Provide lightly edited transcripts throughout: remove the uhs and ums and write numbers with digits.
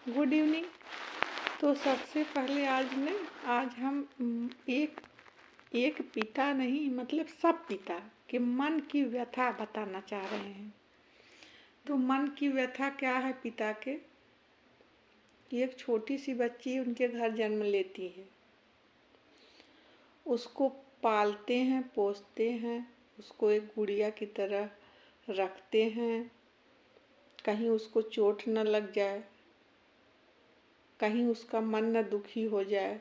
Good evening. तो सबसे पहले आज हम एक एक पिता नहीं मतलब सब पिता के मन की व्यथा बताना चाह रहे हैं। तो मन की व्यथा क्या है पिता के? एक छोटी सी बच्ची उनके घर जन्म लेती है, उसको पालते हैं, पोसते हैं, उसको एक गुड़िया की तरह रखते हैं। कहीं उसको चोट न लग जाए, कहीं उसका मन न दुखी हो जाए,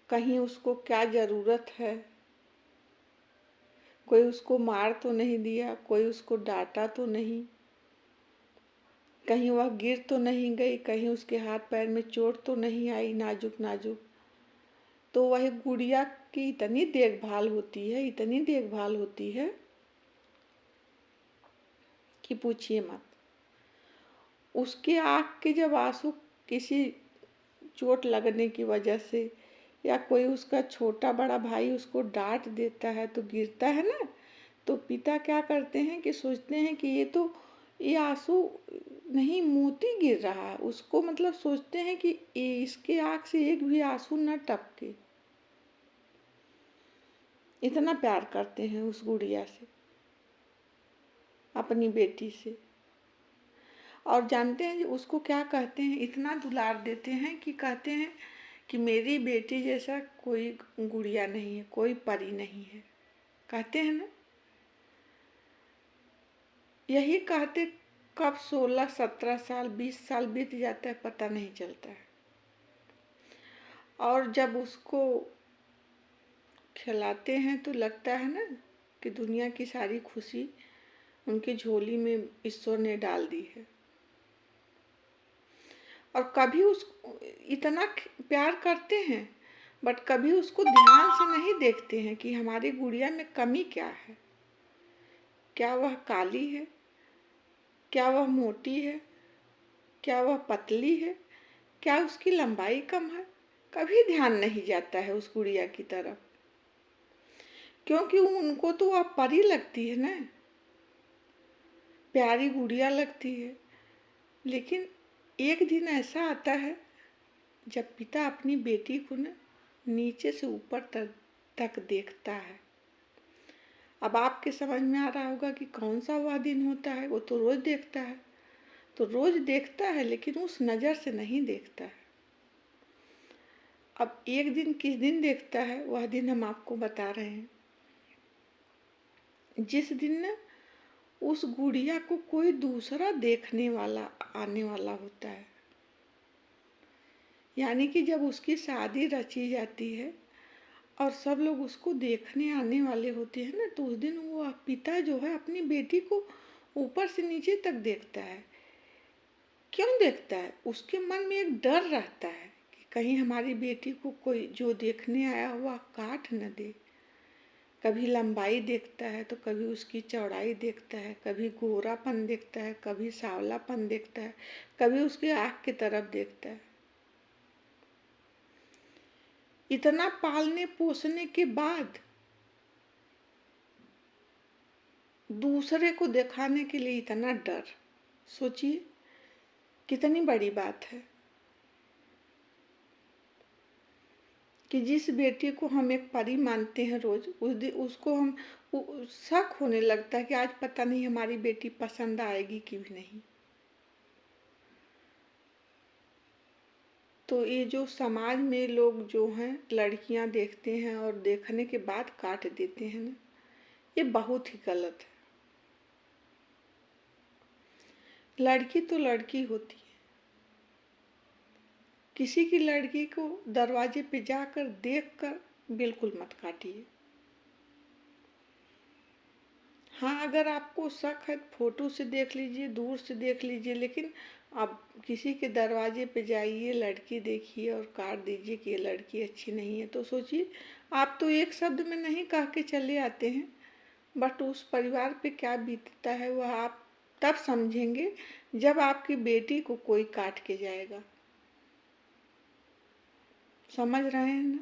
कहीं उसको क्या ज़रूरत है, कोई उसको मार तो नहीं दिया, कोई उसको डांटा तो नहीं, कहीं वह गिर तो नहीं गई, कहीं उसके हाथ पैर में चोट तो नहीं आई नाजुक नाजुक। तो वह गुड़िया की इतनी देखभाल होती है, इतनी देखभाल होती है कि पूछिए मत। उसके आँख के जब आंसू किसी चोट लगने की वजह से या कोई उसका छोटा बड़ा भाई उसको डांट देता है तो गिरता है ना, तो पिता क्या करते हैं कि सोचते हैं कि ये आंसू नहीं, मोती गिर रहा है। उसको मतलब सोचते हैं कि इसके आँख से एक भी आंसू न टपके। इतना प्यार करते हैं उस गुड़िया से, अपनी बेटी से। और जानते हैं उसको क्या कहते हैं? इतना दुलार देते हैं कि कहते हैं कि मेरी बेटी जैसा कोई गुड़िया नहीं है, कोई परी नहीं है, कहते हैं ना। यही कहते कब 16, 17 साल, 20 साल बीत जाता है पता नहीं चलता है। और जब उसको खिलाते हैं तो लगता है ना कि दुनिया की सारी खुशी उनकी झोली में ईश्वर ने डाल दी है। और कभी उस इतना प्यार करते हैं बट कभी उसको ध्यान से नहीं देखते हैं कि हमारी गुड़िया में कमी क्या है। क्या वह काली है? क्या वह मोटी है? क्या वह पतली है? क्या उसकी लंबाई कम है? कभी ध्यान नहीं जाता है उस गुड़िया की तरफ, क्योंकि उनको तो वह परी लगती है ना, प्यारी गुड़िया लगती है। लेकिन एक दिन ऐसा आता है जब पिता अपनी बेटी को ना नीचे से ऊपर तक देखता है। अब आपके समझ में आ रहा होगा कि कौन सा वह दिन होता है। वो तो रोज देखता है, तो रोज देखता है, लेकिन उस नज़र से नहीं देखता है। अब एक दिन किस दिन देखता है, वह दिन हम आपको बता रहे हैं। जिस दिन ना उस गुड़िया को कोई दूसरा देखने वाला आने वाला होता है, यानी कि जब उसकी शादी रची जाती है और सब लोग उसको देखने आने वाले होते हैं ना, तो उस दिन वो पिता जो है अपनी बेटी को ऊपर से नीचे तक देखता है। क्यों देखता है? उसके मन में एक डर रहता है कि कहीं हमारी बेटी को कोई जो देखने आया हुआ काट न दे। कभी लंबाई देखता है तो कभी उसकी चौड़ाई देखता है, कभी गोरापन देखता है, कभी सांवलापन देखता है, कभी उसकी आँख की तरफ देखता है। इतना पालने पोसने के बाद दूसरे को दिखाने के लिए इतना डर, सोचिए कितनी बड़ी बात है कि जिस बेटी को हम एक परी मानते हैं रोज, उस दिन उसको हम शक होने लगता है कि आज पता नहीं हमारी बेटी पसंद आएगी कि भी नहीं। तो ये जो समाज में लोग जो हैं लड़कियां देखते हैं और देखने के बाद काट देते हैं ना, ये बहुत ही गलत है। लड़की तो लड़की होती है। किसी की लड़की को दरवाजे पे जाकर देखकर बिल्कुल मत काटिए। हाँ, अगर आपको शक है फोटो से देख लीजिए, दूर से देख लीजिए, लेकिन आप किसी के दरवाजे पे जाइए, लड़की देखिए और काट दीजिए कि ये लड़की अच्छी नहीं है, तो सोचिए आप तो एक शब्द में नहीं कह के चले आते हैं, बट उस परिवार पे क्या बीतता है वह आप तब समझेंगे जब आपकी बेटी को कोई काट के जाएगा। समझ रहे हैं ना?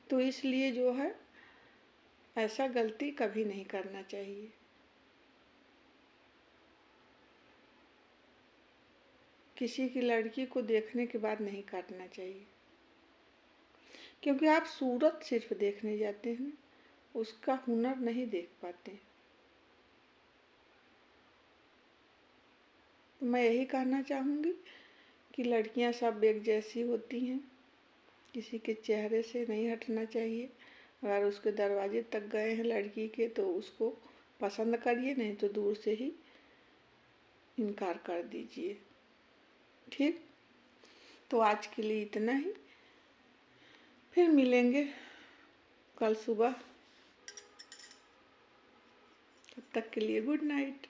तो इसलिए जो है ऐसा गलती कभी नहीं करना चाहिए। किसी की लड़की को देखने के बाद नहीं काटना चाहिए, क्योंकि आप सूरत सिर्फ देखने जाते हैं, उसका हुनर नहीं देख पाते। तो मैं यही कहना चाहूँगी कि लड़कियां सब एक जैसी होती हैं, किसी के चेहरे से नहीं हटना चाहिए। अगर उसके दरवाजे तक गए हैं लड़की के तो उसको पसंद करिए, नहीं तो दूर से ही इनकार कर दीजिए। ठीक, तो आज के लिए इतना ही, फिर मिलेंगे कल सुबह। तब तक के लिए गुड नाइट।